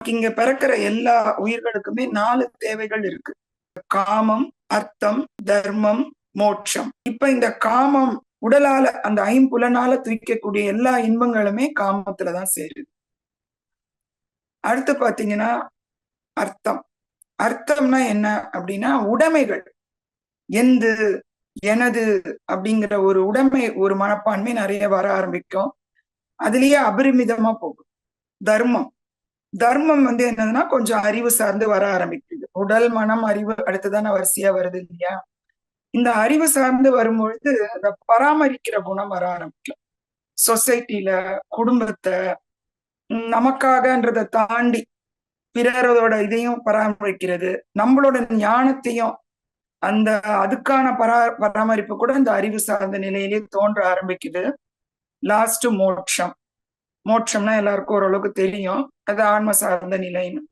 இங்க பிறக்கிற எல்லா உயிர்களுக்குமே 4 தேவைகள் இருக்கு. காமம், அர்த்தம், தர்மம், மோட்சம். இப்ப இந்த காமம் உடலால அந்த ஐம்புலனால துய்க்கக்கூடிய எல்லா இன்பங்களுமே காமத்துலதான் சேருது. அடுத்து பாத்தீங்கன்னா அர்த்தம். அர்த்தம்னா என்ன அப்படின்னா உடைமைகள். எந்து, எனது அப்படிங்கிற ஒரு உடைமை, ஒரு மனப்பான்மை நிறைய வர ஆரம்பிக்கும். அதுலயே அபரிமிதமா போகும். தர்மம். தர்மம் என்னதுன்னா கொஞ்சம் அறிவு சார்ந்து வர ஆரம்பிக்குது. உடல், மனம், அறிவு அடுத்துதானே வரிசையா வருது இல்லையா? இந்த அறிவு சார்ந்து வரும்பொழுது அந்த பராமரிக்கிற குணம் வர ஆரம்பிக்கும். சொசைட்டில, குடும்பத்தை, நமக்காகன்றதை தாண்டி பிறரோட இதையும் பராமரிக்கிறது, நம்மளோட ஞானத்தையும் அந்த அதுக்கான பராமரிப்பு கூட இந்த அறிவு சார்ந்த நிலையிலேயே தோன்ற ஆரம்பிக்குது. லாஸ்ட் மோட்சம். மோட்சம்னா எல்லாருக்கும் ஓரளவுக்கு தெரியும், அது ஆன்ம சார்ந்த நிலைன்னு.